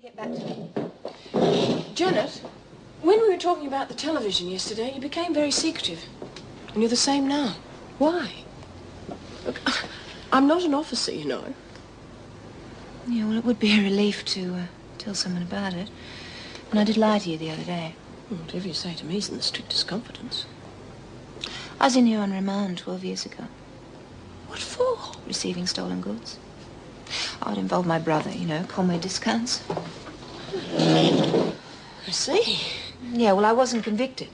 Get back to me. Janet, when we were talking about the television yesterday, you became very secretive. And you're the same now. Why? Look, I'm not an officer, you know. Yeah, well, it would be a relief to tell someone about it. And I did lie to you the other day. Whatever you say to me is in the strictest confidence. I was in here on remand 12 years ago. What for? Receiving stolen goods. Oh, it involved my brother, you know, Conway discounts. I see. Yeah, well, I wasn't convicted.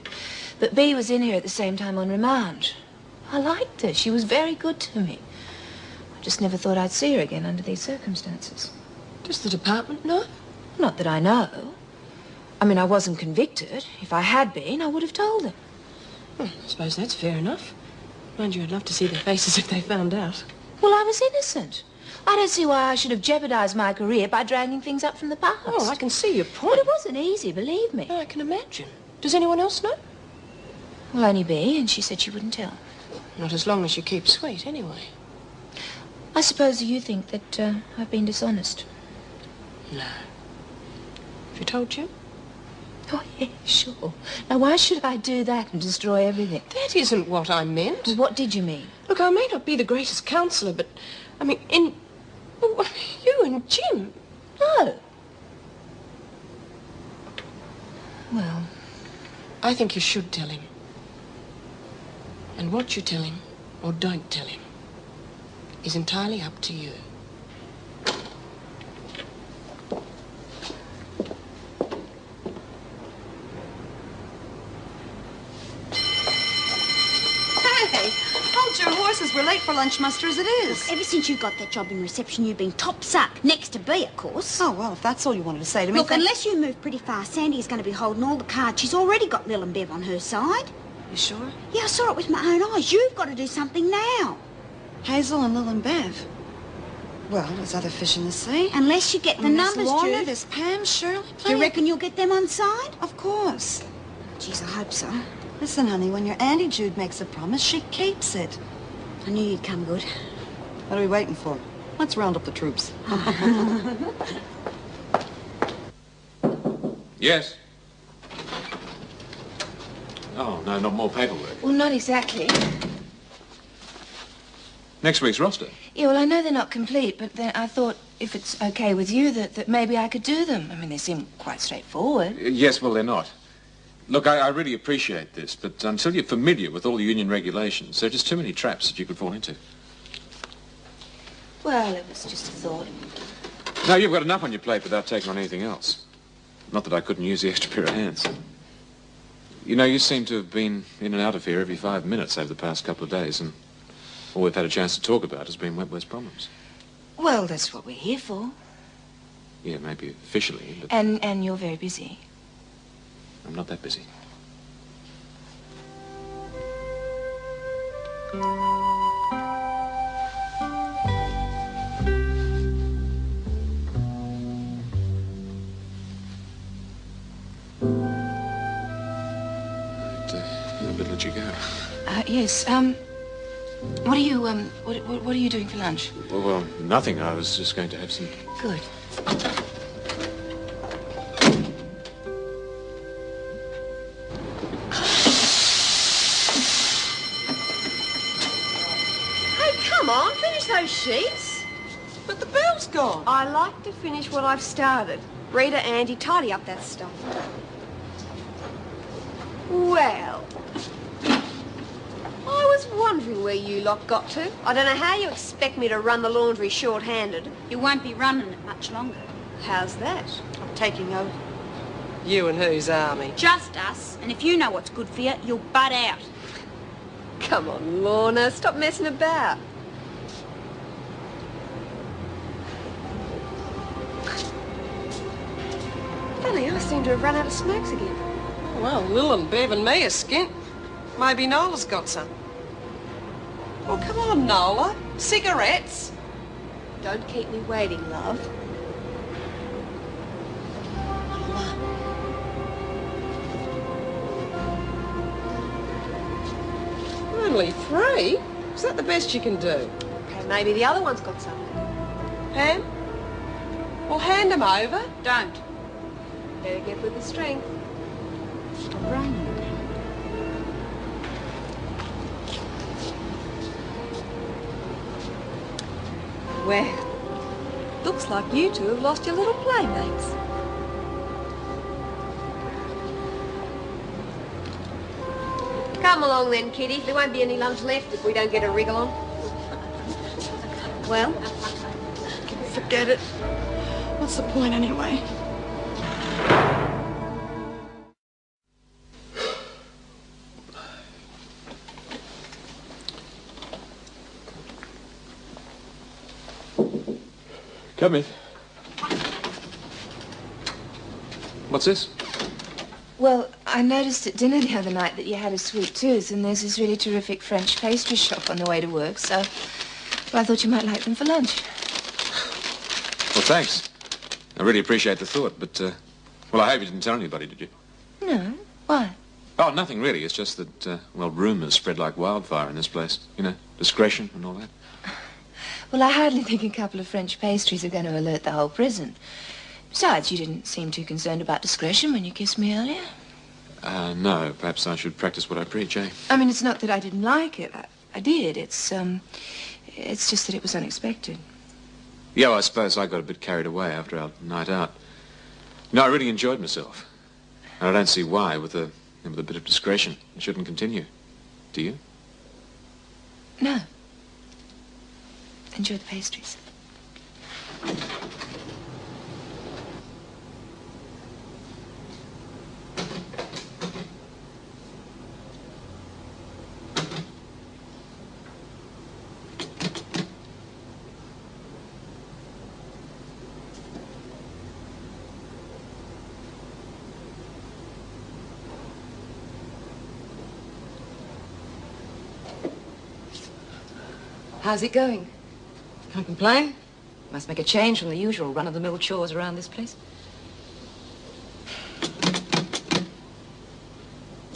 But Bea was in here at the same time on remand. I liked her. She was very good to me. I just never thought I'd see her again under these circumstances. Does the department know? Not that I know. I mean, I wasn't convicted. If I had been, I would have told them. Well, I suppose that's fair enough. Mind you, I'd love to see their faces if they found out. Well, I was innocent. I don't see why I should have jeopardized my career by dragging things up from the past. Oh, I can see your point. But it wasn't easy, believe me. I can imagine. Does anyone else know? Well, only Bea, and she said she wouldn't tell. Not as long as you keep sweet, anyway. I suppose you think that I've been dishonest. No. Have you told Jim? Oh, yeah, sure. Now, why should I do that and destroy everything? That isn't what I meant. Well, what did you mean? Look, I may not be the greatest counsellor, but, I mean, you and Jim. No. Well, I think you should tell him. And what you tell him, or don't tell him, is entirely up to you. Hey, hold your horses. We're late for lunch muster as it is. Look, ever since you got that job in reception, you've been top suck. Next to Bea, of course. Oh, well, if that's all you wanted to say to me... Look, unless you move pretty fast, Sandy is going to be holding all the cards. She's already got Lil and Bev on her side. You sure? Yeah, I saw it with my own eyes. You've got to do something now. Hazel and Lil and Bev. Well, there's other fish in the sea. Unless you get the There's numbers, Lorna, Jude. there's Pam, Shirley. Do you reckon you'll get them on side? Of course. Jeez, I hope so. Listen, honey, when your Auntie Jude makes a promise, she keeps it. I knew you'd come good. What are we waiting for? Let's round up the troops. Yes. Oh, no, not more paperwork. well, not exactly. Next week's roster. Yeah, well, I know they're not complete, but then I thought if it's okay with you that maybe I could do them. I mean, they seem quite straightforward. Yes, well, they're not. Look, I really appreciate this, but until you're familiar with all the union regulations, there are just too many traps that you could fall into. Well, it was just a thought. No, you've got enough on your plate without taking on anything else. Not that I couldn't use the extra pair of hands. You know, you seem to have been in and out of here every 5 minutes over the past couple of days, and all we've had a chance to talk about has been Wentworth's problems. Well, that's what we're here for. Yeah, maybe officially, but And you're very busy. I'm not that busy. I better let you go. Yes, what are you doing for lunch? Well, nothing. I was just going to have some... Good. Come on, finish those sheets. But the bell's gone. I like to finish what I've started. Rita, Andy, tidy up that stuff. Well, I was wondering where you lot got to. I don't know how you expect me to run the laundry short-handed. You won't be running it much longer. How's that? I'm taking over. You and whose army? Just us. And if you know what's good for you, you'll butt out. Come on, Lorna, stop messing about. Funny, I seem to have run out of smokes again. Well, Lil and Bev and me are skint. Maybe Nola's got some. Well, come on, Nola. Cigarettes? Don't keep me waiting, love. Only 3? Is that the best you can do? Okay, maybe the other one's got something. Pam? Well, hand them over. Don't. Better get with the strength. Brain. Well, looks like you two have lost your little playmates. Come along then, kiddies. There won't be any lunch left if we don't get a wriggle on. Well, Forget it. What's the point anyway? Come in. What's this? Well, I noticed at dinner the other night that you had a sweet tooth, and there's this really terrific French pastry shop on the way to work, so I thought you might like them for lunch. Well, thanks. I really appreciate the thought, but, well, I hope you didn't tell anybody, did you? No. Why? Oh, nothing really. It's just that, well, rumours spread like wildfire in this place. You know, discretion and all that. Well, I hardly think a couple of French pastries are going to alert the whole prison. Besides, you didn't seem too concerned about discretion when you kissed me earlier. No. Perhaps I should practice what I preach, eh? I mean, it's not that I didn't like it. I did. It's just that it was unexpected. Yeah, well, I suppose I got a bit carried away after our night out. No, I really enjoyed myself. And I don't see why, with a bit of discretion, it shouldn't continue. Do you? No. Enjoy the pastries. How's it going? Can't complain. Must make a change from the usual run-of-the-mill chores around this place.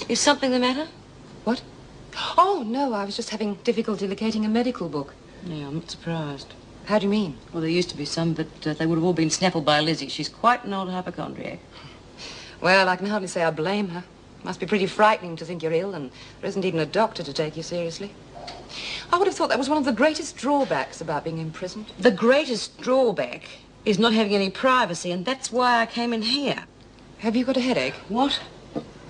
Is something the matter? What? Oh, no, I was just having difficulty locating a medical book. Yeah, I'm not surprised. How do you mean? Well, there used to be some, but they would have all been snaffled by Lizzie. She's quite an old hypochondriac. Well, I can hardly say I blame her. Must be pretty frightening to think you're ill and there isn't even a doctor to take you seriously. I would have thought that was one of the greatest drawbacks about being imprisoned. The greatest drawback is not having any privacy, and that's why I came in here. Have you got a headache? What?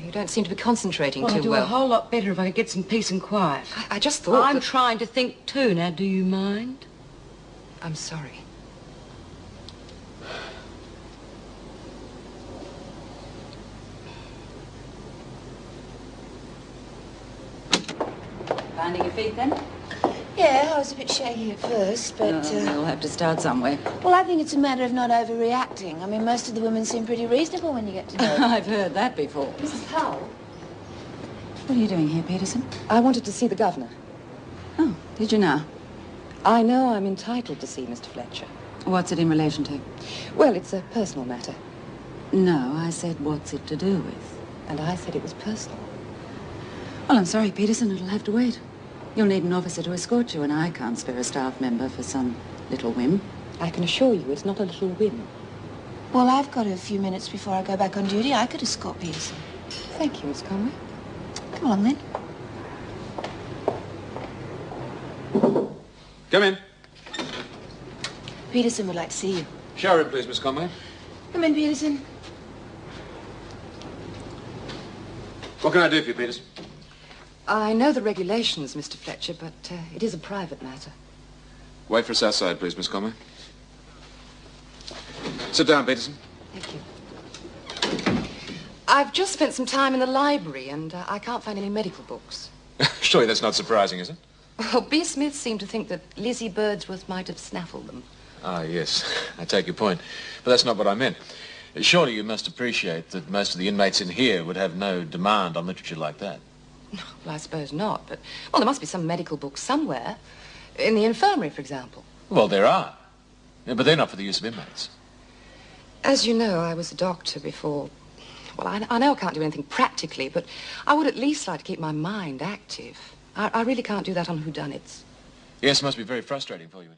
You don't seem to be concentrating Well, too I'd do well. a whole lot better if I could get some peace and quiet. I just thought I'm that... trying to think too. Now, do you mind? I'm sorry. Finding your feet, then? Yeah, I was a bit shaky at first, but... We'll have to start somewhere. Well, I think it's a matter of not overreacting. I mean, most of the women seem pretty reasonable when you get to know them. I've heard that before. Mrs. Powell? What are you doing here, Peterson? I wanted to see the governor. Oh, did you now? I know I'm entitled to see Mr. Fletcher. What's it in relation to? Well, it's a personal matter. No, I said, what's it to do with? And I said it was personal. Well, I'm sorry, Peterson. It'll have to wait. You'll need an officer to escort you, and I can't spare a staff member for some little whim. I can assure you it's not a little whim. Well, I've got a few minutes before I go back on duty. I could escort Peterson. Thank you, Miss Conway. Come along, then. Come in. Peterson would like to see you. Shower in, please, Miss Conway. Come in, Peterson. What can I do for you, Peterson? I know the regulations, Mr. Fletcher, but it is a private matter. Wait for us outside, please, Miss Conway. Sit down, Peterson. Thank you. I've just spent some time in the library, and I can't find any medical books. Surely that's not surprising, is it? Well, B. Smith seemed to think that Lizzie Birdsworth might have snaffled them. Ah, yes. I take your point. But that's not what I meant. Surely you must appreciate that most of the inmates in here would have no demand on literature like that. Well, I suppose not, but... Well, there must be some medical books somewhere. In the infirmary, for example. Well, there are. Yeah, but they're not for the use of inmates. As you know, I was a doctor before. Well, I know I can't do anything practically, but I would at least like to keep my mind active. I really can't do that on whodunits. Yes, it must be very frustrating for you.